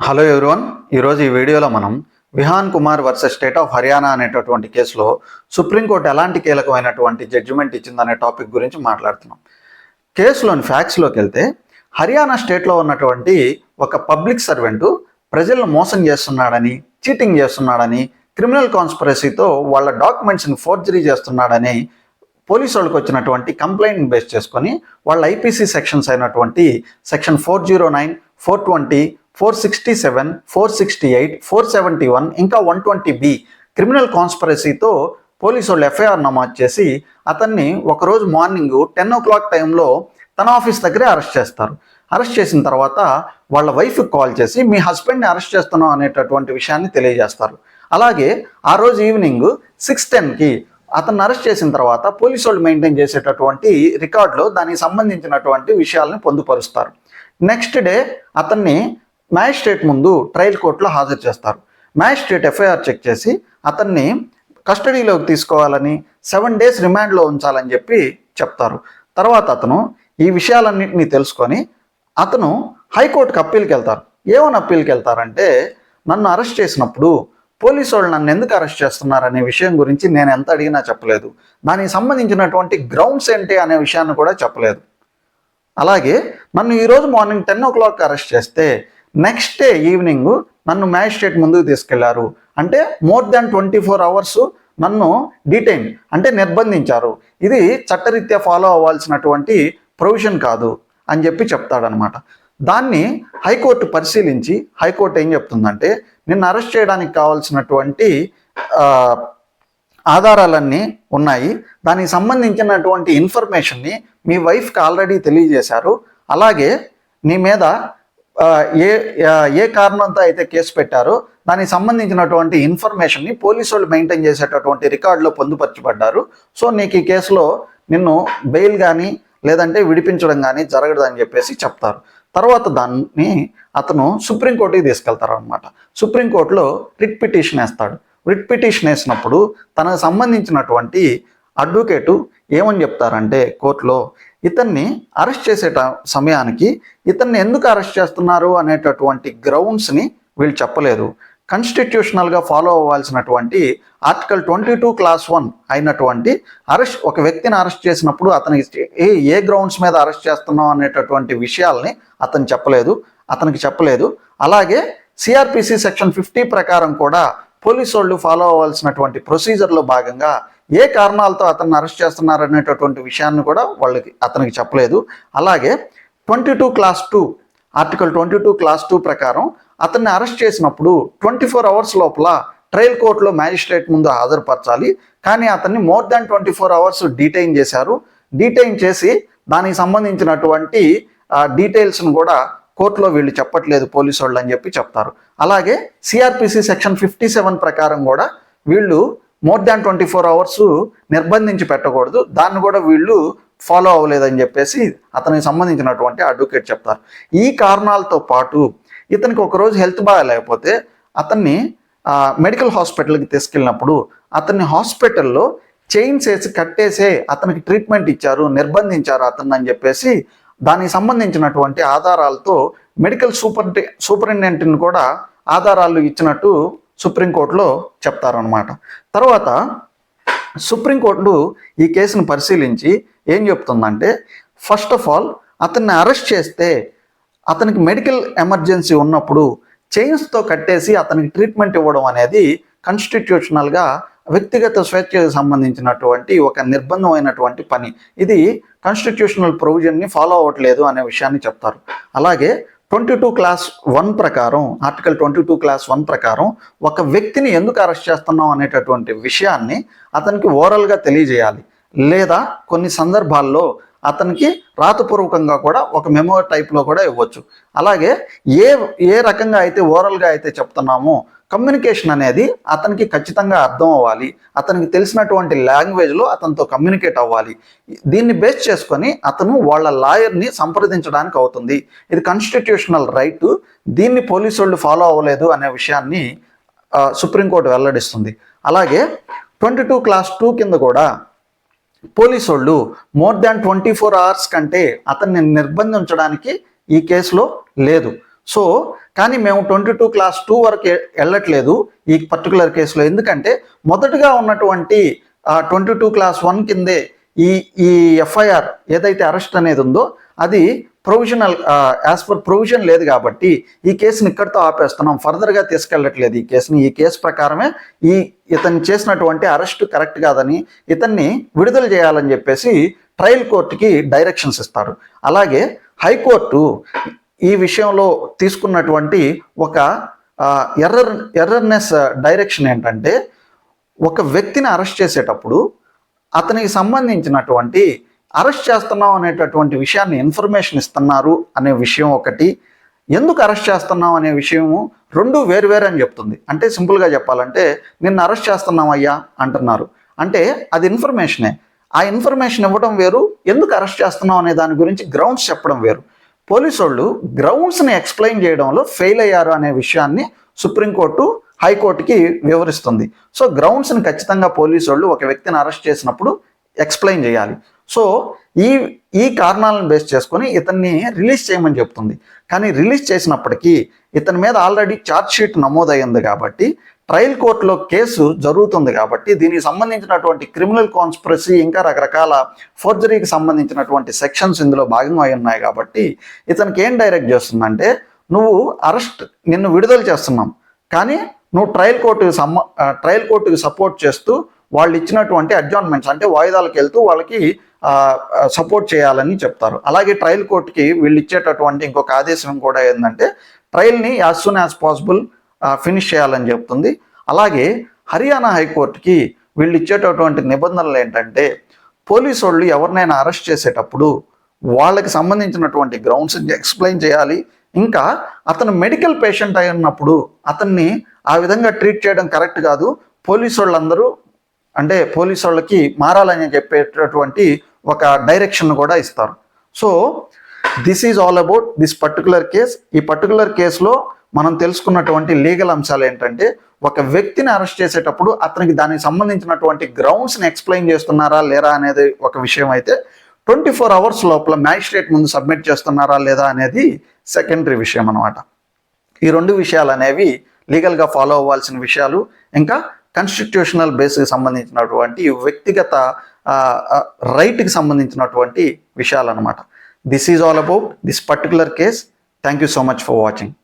Hello everyone. ఈరోజు ఈ వీడియోలో మనం Vihan Kumar versus state of Haryana అనేటటువంటి కేసులో సుప్రీంకోర్టు ఎలాంటి కీలకమైనటువంటి జడ్జిమెంట్ ఇచ్చిందనే టాపిక్ గురించి మాట్లాడుతున్నాం. కేసులోని ఫ్యాక్ట్స్లోకి వెళ్తే, హర్యానా స్టేట్లో ఉన్నటువంటి ఒక పబ్లిక్ సర్వెంటు ప్రజలను మోసం చేస్తున్నాడని, చీటింగ్ చేస్తున్నాడని, క్రిమినల్ కాన్స్పిరసీతో వాళ్ళ డాక్యుమెంట్స్ని ఫోర్జరీ చేస్తున్నాడని పోలీసు వాళ్ళకి వచ్చినటువంటి కంప్లైంట్ బేస్ చేసుకొని వాళ్ళ ఐపీసీ సెక్షన్స్ అయినటువంటి సెక్షన్ 409, 420, 467, 468, 471 ఇంకా 120B క్రిమినల్ కాన్స్పిరసీతో పోలీసు వాళ్ళు ఎఫ్ఐఆర్ నమోదు చేసి అతన్ని ఒకరోజు మార్నింగ్ 10 o'clock టైంలో తన ఆఫీస్ దగ్గరే అరెస్ట్ చేస్తారు. అరెస్ట్ చేసిన తర్వాత వాళ్ళ వైఫ్కి కాల్ చేసి మీ హస్బెండ్ని అరెస్ట్ చేస్తున్నాం అనేటటువంటి విషయాన్ని తెలియజేస్తారు. అలాగే ఆ రోజు ఈవినింగ్ 6:10కి అతన్ని అరెస్ట్ చేసిన తర్వాత పోలీసు వాళ్ళు మెయింటైన్ చేసేటటువంటి రికార్డులో దానికి సంబంధించినటువంటి విషయాలను పొందుపరుస్తారు. నెక్స్ట్ డే అతన్ని మ్యాజిస్ట్రేట్ ముందు ట్రయల్ కోర్టులో హాజరు చేస్తారు. మ్యాజిస్ట్రేట్ ఎఫ్ఐఆర్ చెక్ చేసి అతన్ని కస్టడీలోకి తీసుకోవాలని 7 days రిమాండ్లో ఉంచాలని చెప్పి చెప్తారు. తర్వాత అతను ఈ విషయాలన్నింటినీ తెలుసుకొని అతను హైకోర్టుకి అప్పీల్కి వెళ్తారు. ఏమని అప్పీల్కి వెళ్తారంటే, నన్ను అరెస్ట్ చేసినప్పుడు పోలీసు వాళ్ళు నన్ను ఎందుకు అరెస్ట్ చేస్తున్నారనే విషయం గురించి నేను ఎంత అడిగినా చెప్పలేదు, దానికి సంబంధించినటువంటి గ్రౌండ్స్ ఏంటి అనే విషయాన్ని కూడా చెప్పలేదు. అలాగే నన్ను ఈరోజు మార్నింగ్ 10 o'clock అరెస్ట్ చేస్తే నెక్స్ట్ డే ఈవినింగ్ నన్ను మ్యాజిస్ట్రేట్ ముందుకు తీసుకెళ్లారు, అంటే మోర్ దాన్ 24 hours నన్ను డిటైన్ అంటే నిర్బంధించారు, ఇది చట్టరీత్యా ఫాలో అవ్వాల్సినటువంటి ప్రొవిజన్ కాదు అని చెప్పి చెప్తాడనమాట. దాన్ని హైకోర్టు పరిశీలించి హైకోర్టు ఏం చెప్తుందంటే, నిన్ను అరెస్ట్ చేయడానికి కావాల్సినటువంటి ఆధారాలన్నీ ఉన్నాయి, దానికి సంబంధించినటువంటి ఇన్ఫర్మేషన్ని మీ వైఫ్కి ఆల్రెడీ తెలియజేశారు, అలాగే నీ మీద ఏ కారణంతో అయితే కేసు పెట్టారో దానికి సంబంధించినటువంటి ఇన్ఫర్మేషన్ని పోలీసు వాళ్ళు మెయింటైన్ చేసేటటువంటి రికార్డులో పొందుపరచబడ్డారు. సో నీకు ఈ కేసులో నిన్ను బెయిల్ కానీ లేదంటే విడిపించడం కానీ జరగదు అని చెప్పేసి చెప్తారు. తర్వాత దాన్ని అతను సుప్రీంకోర్టుకి తీసుకెళ్తారు అనమాట. సుప్రీంకోర్టులో రిట్ పిటిషన్ వేస్తాడు. రిట్ పిటిషన్ వేసినప్పుడు తనకు సంబంధించినటువంటి అడ్వకేటు ఏమని చెప్తారంటే కోర్టులో, ఇతన్ని అరెస్ట్ చేసే సమయానికి ఇతన్ని ఎందుకు అరెస్ట్ చేస్తున్నారు అనేటటువంటి గ్రౌండ్స్ని వీళ్ళు చెప్పలేదు. కాన్స్టిట్యూషనల్గా ఫాలో అవ్వాల్సినటువంటి ఆర్టికల్ 22 Clause 1 అయినటువంటి ఒక వ్యక్తిని అరెస్ట్ చేసినప్పుడు అతనికి ఏ గ్రౌండ్స్ మీద అరెస్ట్ చేస్తున్నాం అనేటటువంటి విషయాల్ని అతనికి చెప్పలేదు. అలాగే సిఆర్పిసి సెక్షన్ 50 ప్రకారం కూడా పోలీసు వాళ్ళు ఫాలో అవ్వాల్సినటువంటి ప్రొసీజర్లో భాగంగా ఏ కారణాలతో అతన్ని అరెస్ట్ చేస్తున్నారు అనేటటువంటి విషయాన్ని కూడా అతనికి చెప్పలేదు. అలాగే 22 Clause 2 ఆర్టికల్ 22 Clause 2 ప్రకారం అతన్ని అరెస్ట్ చేసినప్పుడు 24 hours లోపల ట్రయల్ కోర్టులో మ్యాజిస్ట్రేట్ ముందు హాజరుపరచాలి, కానీ అతన్ని మోర్ దాన్ 24 hours డిటైన్ చేశారు. డిటైన్ చేసి దానికి సంబంధించినటువంటి డీటెయిల్స్ను కూడా కోర్టులో వీళ్ళు చెప్పట్లేదు పోలీసు వాళ్ళు అని చెప్పి చెప్తారు. అలాగే సిఆర్పిసి సెక్షన్ 57 ప్రకారం కూడా వీళ్ళు మోర్ దాన్ 24 hours నిర్బంధించి పెట్టకూడదు, దాన్ని కూడా వీళ్ళు ఫాలో అవ్వలేదని చెప్పేసి అతనికి సంబంధించినటువంటి అడ్వకేట్ చెప్తారు. ఈ కారణాలతో పాటు ఇతనికి ఒకరోజు హెల్త్ బాగాలేకపోతే అతన్ని మెడికల్ హాస్పిటల్కి తీసుకెళ్ళినప్పుడు అతన్ని హాస్పిటల్లో చైన్స్ వేసి కట్టేసే అతనికి ట్రీట్మెంట్ ఇచ్చారు, నిర్బంధించారు అతన్ని అని చెప్పేసి దానికి సంబంధించినటువంటి ఆధారాలతో మెడికల్ సూపరింటెండెంట్ని కూడా ఆధారాలు ఇచ్చినట్టు సుప్రీంకోర్టులో చెప్తారనమాట. తర్వాత సుప్రీంకోర్టు ఈ కేసును పరిశీలించి ఏం చెప్తుందంటే, ఫస్ట్ ఆఫ్ ఆల్ అతన్ని అరెస్ట్ చేస్తే అతనికి మెడికల్ ఎమర్జెన్సీ ఉన్నప్పుడు చైన్స్తో కట్టేసి అతనికి ట్రీట్మెంట్ ఇవ్వడం అనేది కాన్స్టిట్యూషనల్గా వ్యక్తిగత స్వేచ్ఛకు సంబంధించినటువంటి ఒక నిర్బంధమైనటువంటి పని, ఇది కాన్స్టిట్యూషనల్ ప్రొవిజన్ని ఫాలో అవ్వట్లేదు అనే విషయాన్ని చెప్తారు. అలాగే 22 Clause 1 ప్రకారం ఆర్టికల్ 22 Clause 1 ప్రకారం ఒక వ్యక్తిని ఎందుకు అరెస్ట్ చేస్తున్నాం అనేటటువంటి విషయాన్ని అతనికి ఓరల్గా తెలియజేయాలి, లేదా కొన్ని సందర్భాల్లో అతనికి రాతపూర్వకంగా కూడా ఒక మెమో టైప్లో కూడా ఇవ్వచ్చు. అలాగే ఏ రకంగా అయితే ఓరల్గా అయితే చెప్తున్నామో కమ్యూనికేషన్ అనేది అతనికి ఖచ్చితంగా అర్థం అవ్వాలి, అతనికి తెలిసినటువంటి లాంగ్వేజ్లో అతనితో కమ్యూనికేట్ అవ్వాలి. దీన్ని బేస్ చేసుకొని అతను వాళ్ళ లాయర్ని సంప్రదించడానికి అవుతుంది. ఇది కాన్స్టిట్యూషనల్ రైట్, దీన్ని పోలీసు వాళ్ళు ఫాలో అవ్వలేదు అనే విషయాన్ని సుప్రీంకోర్టు వెల్లడిస్తుంది. అలాగే 22 Clause 2 కింద కూడా పోలీసు వాళ్ళు మోర్ దాన్ 24 hours కంటే అతన్ని నిర్బంధించడానికి ఈ కేసులో లేదు. సో కానీ మేము 22 క్లాస్ 2 వరకు వెళ్ళట్లేదు ఈ పర్టికులర్ కేసులో. ఎందుకంటే మొదటగా ఉన్నటువంటి 22 క్లాస్ 1 కిందే ఈ ఈ ఎఫ్ఐఆర్ ఏదైతే అరెస్ట్ అనేది ఉందో అది ప్రొవిజనల్, యాజ్ పర్ ప్రొవిజన్ లేదు కాబట్టి ఈ కేసుని ఇక్కడితో ఆపేస్తున్నాం, ఫర్దర్గా తీసుకెళ్ళట్లేదు ఈ కేసుని. ఈ కేసు ప్రకారమే ఇతను చేసినటువంటి అరెస్ట్ కరెక్ట్ కాదని ఇతన్ని విడుదల చేయాలని చెప్పేసి ట్రయల్ కోర్టుకి డైరెక్షన్స్ ఇస్తారు. అలాగే హైకోర్టు ఈ విషయంలో తీసుకున్నటువంటి ఒక ఎర్రర్నెస్ డైరెక్షన్ ఏంటంటే, ఒక వ్యక్తిని అరెస్ట్ చేసేటప్పుడు అతనికి సంబంధించినటువంటి అరెస్ట్ చేస్తున్నాం అనేటటువంటి విషయాన్ని ఇన్ఫర్మేషన్ ఇస్తున్నారు అనే విషయం ఒకటి, ఎందుకు అరెస్ట్ చేస్తున్నాం అనే విషయము రెండు వేరువేరు అని చెప్తుంది. అంటే సింపుల్గా చెప్పాలంటే నిన్ను అరెస్ట్ చేస్తున్నాం అయ్యా అంటున్నారు అంటే అది ఇన్ఫర్మేషనే. ఆ ఇన్ఫర్మేషన్ ఇవ్వడం వేరు, ఎందుకు అరెస్ట్ చేస్తున్నాం అనే దాని గురించి గ్రౌండ్స్ చెప్పడం వేరు. పోలీసు వాళ్ళు గ్రౌండ్స్ని ఎక్స్ప్లెయిన్ చేయడంలో ఫెయిల్ అయ్యారు అనే విషయాన్ని సుప్రీంకోర్టు హైకోర్టుకి వివరిస్తుంది. సో గ్రౌండ్స్ని ఖచ్చితంగా పోలీసు వాళ్ళు ఒక వ్యక్తిని అరెస్ట్ చేసినప్పుడు ఎక్స్ప్లెయిన్ చేయాలి. సో ఈ కారణాలను బేస్ చేసుకొని ఇతన్ని రిలీజ్ చేయమని చెప్తుంది. కానీ రిలీజ్ చేసినప్పటికీ ఇతని మీద ఆల్రెడీ ఛార్జ్ షీట్ నమోదయ్యింది కాబట్టి, ట్రయల్ కోర్టులో కేసు జరుగుతుంది కాబట్టి, దీనికి సంబంధించినటువంటి క్రిమినల్ కాన్స్పిరసీ ఇంకా రకరకాల ఫోర్జరీకి సంబంధించినటువంటి సెక్షన్స్ ఇందులో భాగంగా ఉన్నాయి కాబట్టి ఇతనికి ఏం డైరెక్ట్ చేస్తుందంటే, నువ్వు నిన్ను విడుదల చేస్తున్నాం కానీ నువ్వు ట్రయల్ కోర్టుకి సపోర్ట్ చేస్తూ వాళ్ళు ఇచ్చినటువంటి అడ్జాయిన్మెంట్స్ అంటే వాయిదాలకు వెళ్తూ వాళ్ళకి సపోర్ట్ చేయాలని చెప్తారు. అలాగే ట్రయల్ కోర్టుకి వీళ్ళు ఇచ్చేటటువంటి ఇంకొక ఆదేశం కూడా ఏంటంటే ట్రయల్ని as soon as possible finish చేయాలని చెప్తుంది. అలాగే హర్యానా హైకోర్టుకి వీళ్ళు ఇచ్చేటటువంటి నిబంధనలు ఏంటంటే, పోలీసు వాళ్ళు ఎవరినైనా అరెస్ట్ చేసేటప్పుడు వాళ్ళకి సంబంధించినటువంటి గ్రౌండ్స్ ఎక్స్ప్లెయిన్ చేయాలి. ఇంకా అతను మెడికల్ పేషెంట్ అయినప్పుడు అతన్ని ఆ విధంగా ట్రీట్ చేయడం కరెక్ట్ కాదు, పోలీసు వాళ్ళందరూ అంటే పోలీసు వాళ్ళకి మారాలని చెప్పేటటువంటి ఒక డైరెక్షన్ కూడా ఇస్తారు. So this is all about this particular case. ఈ పర్టికులర్ కేసులో మనం తెలుసుకున్నటువంటి లీగల్ అంశాలు ఏంటంటే, ఒక వ్యక్తిని అరెస్ట్ చేసేటప్పుడు అతనికి దానికి సంబంధించినటువంటి గ్రౌండ్స్ని ఎక్స్ప్లెయిన్ చేస్తున్నారా లేరా అనేది ఒక విషయం అయితే, 24 hours లోపల మ్యాజిస్ట్రేట్ ముందు సబ్మిట్ చేస్తున్నారా లేదా అనేది సెకండరీ విషయం అనమాట. ఈ రెండు విషయాలు అనేవి లీగల్గా ఫాలో అవ్వాల్సిన విషయాలు, ఇంకా కాన్స్టిట్యూషనల్ బేస్కి సంబంధించినటువంటి వ్యక్తిగత రైట్కి సంబంధించినటువంటి విషయాలు అనమాట. This is all about this particular case. Thank you so much for watching.